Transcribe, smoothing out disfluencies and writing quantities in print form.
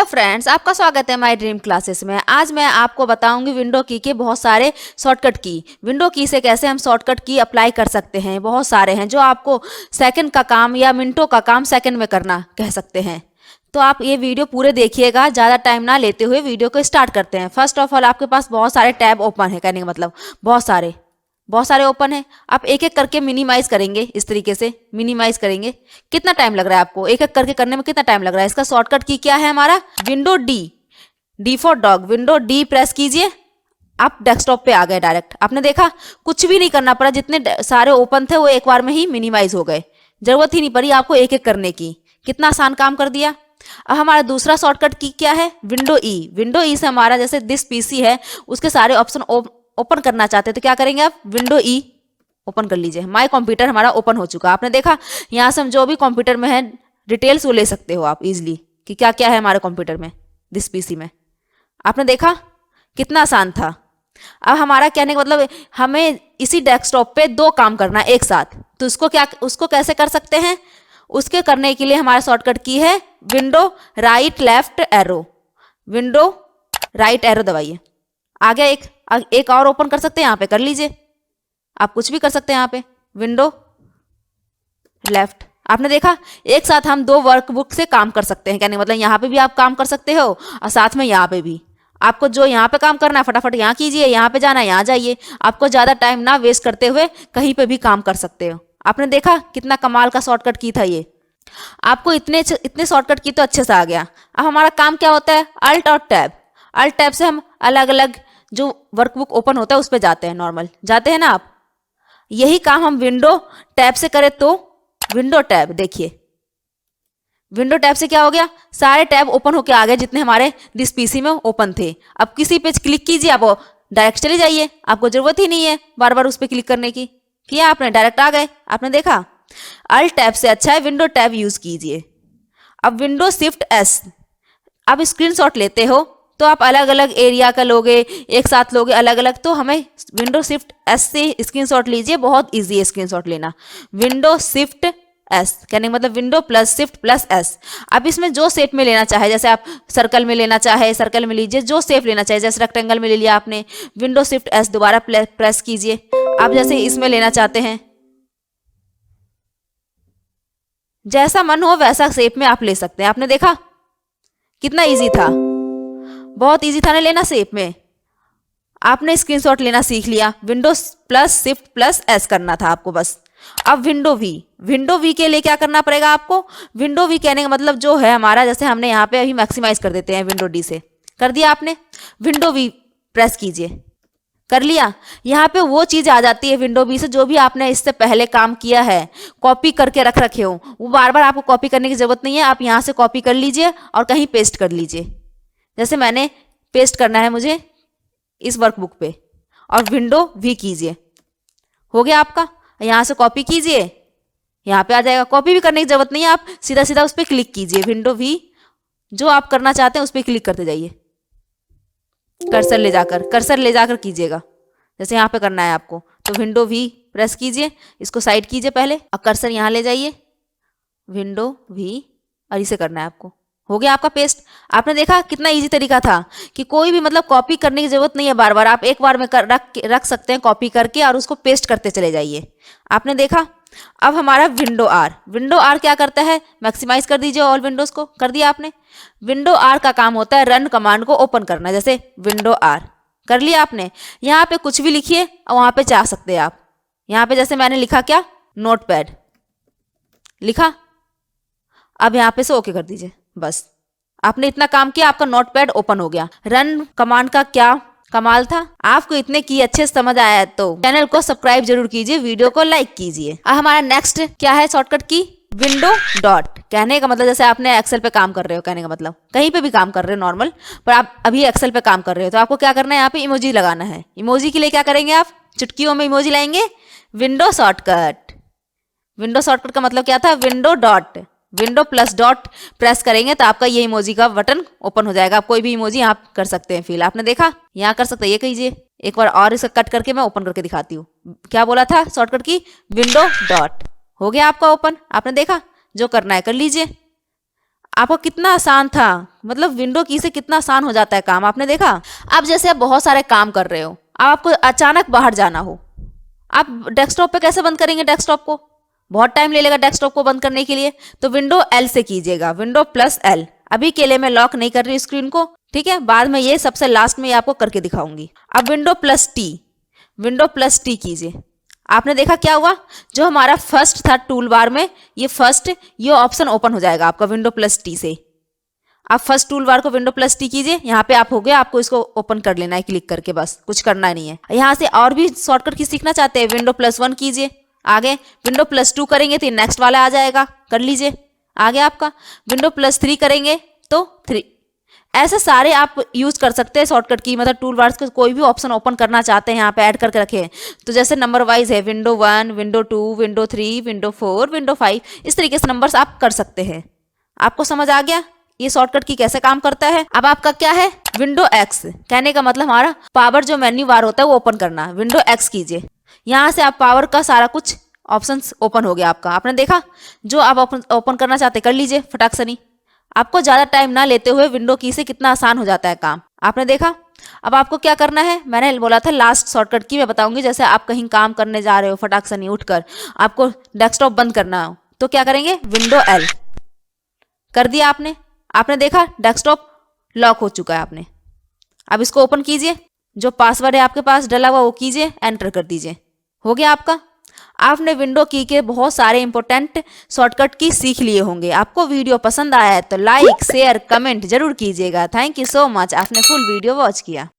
Friends, आपका स्वागत है माय ड्रीम क्लासेस में। आज मैं आपको बताऊंगी विंडो की के बहुत सारे शॉर्टकट की। विंडो की से कैसे हम शॉर्टकट की अप्लाई कर सकते हैं। बहुत सारे हैं जो आपको सेकंड का काम या मिनटों का काम सेकंड में करना कह सकते हैं। तो आप ये वीडियो पूरे देखिएगा, ज़्यादा टाइम ना लेते हुए वीडियो को स्टार्ट करते हैं। फर्स्ट ऑफ ऑल आपके पास बहुत सारे टैब ओपन है, कहने का मतलब बहुत सारे ओपन है। आप एक एक करके मिनिमाइज करेंगे, इस तरीके से मिनिमाइज करेंगे। कितना टाइम लग रहा है आपको एक एक करके करने में, कितना टाइम लग रहा है? इसका शॉर्टकट की क्या है हमारा? Window D for dog. Window D press कीजिए, आप डेस्कटॉप पे आ गए डायरेक्ट। आपने देखा कुछ भी नहीं करना पड़ा, जितने सारे ओपन थे वो एक बार में ही मिनिमाइज हो गए। जरूरत ही नहीं पड़ी आपको एक एक करने की। कितना आसान काम कर दिया। अब हमारा दूसरा शॉर्टकट की क्या है? विंडो ई। विंडो ई से हमारा जैसे दिस पीसी है, उसके सारे ऑप्शन ओपन करना चाहते हैं तो क्या करेंगे आप? विंडो ई ओपन कर लीजिए। माय कंप्यूटर हमारा ओपन हो चुका। आपने देखा यहाँ से हम जो भी कंप्यूटर में है डिटेल्स वो ले सकते हो आप इजीली कि क्या क्या है हमारे कंप्यूटर में, दिस पीसी में। आपने देखा कितना आसान था। अब हमारा कहने का मतलब हमें इसी डेस्कटॉप पे दो काम करना है एक साथ, तो उसको कैसे कर सकते हैं? उसके करने के लिए हमारा शॉर्टकट की है window right left arrow. Window right arrow दबाइए, आ गया एक और ओपन कर सकते हैं, यहाँ पे कर लीजिए। आप कुछ भी कर सकते हैं यहाँ पे। Window left. आपने देखा एक साथ हम दो वर्कबुक से काम कर सकते हैं, कहने मतलब यहाँ पे भी आप काम कर सकते हो और साथ में यहाँ पे भी। आपको जो यहाँ पे काम करना है फटाफट यहाँ कीजिए, यहाँ पे जाना है यहाँ जाइए। आपको ज्यादा टाइम ना वेस्ट करते हुए कहीं पे भी काम कर सकते हो। आपने देखा कितना कमाल का शॉर्टकट की था ये। आपको इतने शॉर्टकट की तो अच्छे से आ गया। अब हमारा काम क्या होता है? अल्ट और टैब। अल्ट टैब से हम अलग अलग जो वर्कबुक ओपन होता है उस पर जाते हैं, नॉर्मल जाते हैं ना आप। यही काम हम विंडो टैब से करें तो विंडो टैब, देखिए विंडो टैब से क्या हो गया? सारे टैब ओपन होके आ गए जितने हमारे दिस पीसी में ओपन थे। अब किसी पे क्लिक कीजिए, आप डायरेक्ट चले जाइए, आपको जरूरत ही नहीं है बार बार उस पर क्लिक करने की। किया आपने, डायरेक्ट आ गए। आपने देखा अल्ट टैब से अच्छा है विंडो टैब यूज कीजिए। अब विंडो शिफ्ट एस, अब स्क्रीनशॉट लेते हो तो आप अलग अलग एरिया का लोगे, एक साथ लोगे अलग अलग, तो हमें विंडो शिफ्ट एस से स्क्रीनशॉट लीजिए। बहुत इजी है स्क्रीनशॉट लेना। विंडो शिफ्ट एस कहने का मतलब window plus shift plus S. अब इसमें जो शेप में लेना चाहे, जैसे आप सर्कल में लेना चाहे सर्कल में लीजिए, जो शेप लेना चाहे, जैसे रेक्टेंगल में ले लिया आपने, विंडो शिफ्ट एस दोबारा प्रेस कीजिए। आप जैसे इसमें लेना चाहते हैं, जैसा मन हो वैसा शेप में आप ले सकते हैं। आपने देखा कितना इजी था, बहुत इजी था ना लेना शेप में। आपने स्क्रीनशॉट लेना सीख लिया। Window plus shift plus S करना था आपको बस। अब विंडो वी के लिए क्या करना पड़ेगा आपको? विंडो वी कहने का मतलब जो है हमारा, जैसे हमने यहाँ पे अभी मैक्सिमाइज कर देते हैं विंडो डी से, कर दिया आपने। विंडो वी प्रेस कीजिए, कर लिया। यहाँ पे वो चीज आ जाती है विंडो बी से जो भी आपने इससे पहले काम किया है, कॉपी करके रख रखे हो, वो बार बार आपको कॉपी करने की जरूरत नहीं है। आप यहाँ से कॉपी कर लीजिए और कहीं पेस्ट कर लीजिए। जैसे मैंने पेस्ट करना है मुझे इस वर्कबुक पे, और विंडो वी कीजिए, हो गया आपका। यहाँ से कॉपी कीजिए, यहाँ पे आ जाएगा। कॉपी भी करने की जरूरत नहीं है, आप सीधा सीधा उस पर क्लिक कीजिए। विंडो वी जो आप करना चाहते हैं उस पर क्लिक करते जाइए, कर्सर ले जाकर कीजिएगा। जैसे यहाँ पे करना है आपको तो विंडो वी प्रेस कीजिए, इसको साइड कीजिए पहले और कर्सर यहाँ ले जाइए, विंडो वी, और इसे करना है आपको। हो गया आपका पेस्ट। आपने देखा कितना इजी तरीका था कि कोई भी मतलब कॉपी करने की जरूरत नहीं है बार बार, आप एक बार में रख सकते हैं कॉपी करके और उसको पेस्ट करते चले जाइए। आपने देखा। अब हमारा विंडो आर क्या करता है? मैक्सिमाइज कर दीजिए ऑल विंडोज को, कर दिया आपने। विंडो आर का काम होता है रन कमांड को ओपन करना, जैसे विंडो आर कर लिया आपने। यहाँ पे कुछ भी लिखिए और वहां पे जा सकते हैं आप। यहाँ पे जैसे मैंने लिखा क्या, नोटपैड लिखा, अब यहाँ पे से ओके कर दीजिए। बस आपने इतना काम किया, आपका नोटपैड ओपन हो गया। रन कमांड का क्या कमाल था। आपको इतने की अच्छे समझ आया है तो चैनल को सब्सक्राइब जरूर कीजिए, वीडियो को लाइक कीजिए। अब हमारा नेक्स्ट क्या है शॉर्टकट की? Window dot. कहने का मतलब जैसे आपने एक्सेल पे काम कर रहे हो, कहने का मतलब कहीं पे भी काम कर रहे हो नॉर्मल, पर आप अभी एक्सेल पे काम कर रहे हो तो आपको क्या करना है? यहाँ पे इमोजी लगाना है। इमोजी के लिए क्या करेंगे आप? चुटकियों में इमोजी लाएंगे। विंडो शॉर्टकट का मतलब क्या था? विंडो प्लस डॉट प्रेस करेंगे तो आपका ये इमोजी का बटन ओपन हो जाएगा। आप कोई भी इमोजी यहाँ कर सकते हैं फिल। आपने देखा यहाँ कर सकते हैं, ये कीजिए। एक बार और इसे कट करके मैं ओपन करके दिखाती हूँ। क्या बोला था शॉर्टकट की? Window dot. हो गया आपका ओपन। आपने देखा, जो करना है कर लीजिए। आपको कितना आसान था, मतलब विंडो की से कितना आसान हो जाता है काम, आपने देखा। अब जैसे आप बहुत सारे काम कर रहे हो, अब आपको अचानक बाहर जाना हो, आप डेस्कटॉप पे कैसे बंद करेंगे डेस्कटॉप को, बहुत टाइम ले लेगा डेस्कटॉप को बंद करने के लिए, तो विंडो एल से कीजिएगा, विंडो प्लस एल। अभी के लिए मैं लॉक नहीं कर रही स्क्रीन को, ठीक है, बाद में ये सबसे लास्ट में ये आपको करके दिखाऊंगी। अब window plus T, window plus T कीजिए। आपने देखा क्या हुआ, जो हमारा फर्स्ट था टूल बार में, ये फर्स्ट ये ऑप्शन ओपन हो जाएगा आपका विंडो प्लस टी से। आप फर्स्ट टूल बार को विंडो प्लस टी कीजिए, यहाँ पे आप हो गया, आपको इसको ओपन कर लेना है क्लिक करके, बस कुछ करना नहीं है। यहाँ से और भी शॉर्टकट की सीखना चाहते हैं, विंडो प्लस वन कीजिए, आगे विंडो प्लस टू करेंगे तो नेक्स्ट वाला आ जाएगा, कर लीजिए, आगे आपका विंडो प्लस थ्री करेंगे तो थ्री। ऐसे सारे आप यूज कर सकते हैं शॉर्टकट की, मतलब टूल बार्स का कोई भी ऑप्शन ओपन करना चाहते हैं यहाँ पे ऐड करके रखे हैं, तो जैसे नंबर वाइज है, window one, window two, window three, window four, window five, इस तरीके से नंबर्स आप कर सकते हैं। आपको समझ आ गया ये शॉर्टकट की कैसे काम करता है। अब आपका क्या है, विंडो एक्स, कहने का मतलब हमारा पावर जो मेन्यू बार होता है वो ओपन करना, विंडो एक्स कीजिए। यहाँ से आप पावर का सारा कुछ ऑप्शंस ओपन हो गया आपका, आपने देखा, जो आप ओपन करना चाहते कर लीजिए फटाक से, नहीं आपको ज्यादा टाइम ना लेते हुए विंडो की से कितना आसान हो जाता है काम, आपने देखा। अब आपको क्या करना है, मैंने बोला था लास्ट शॉर्टकट की मैं बताऊंगी, जैसे आप कहीं काम करने जा रहे हो फटाक से नहीं उठकर, आपको डेस्कटॉप बंद करना हो तो क्या करेंगे, विंडो एल कर दिया आपने, आपने देखा डेस्कटॉप लॉक हो चुका है आपने। अब इसको ओपन कीजिए, जो पासवर्ड है आपके पास डला हुआ वो कीजिए, एंटर कर दीजिए, हो गया आपका। आपने विंडो की के बहुत सारे इंपॉर्टेंट शॉर्टकट की सीख लिए होंगे। आपको वीडियो पसंद आया है तो लाइक शेयर कमेंट जरूर कीजिएगा। थैंक यू सो मच, आपने फुल वीडियो वॉच किया।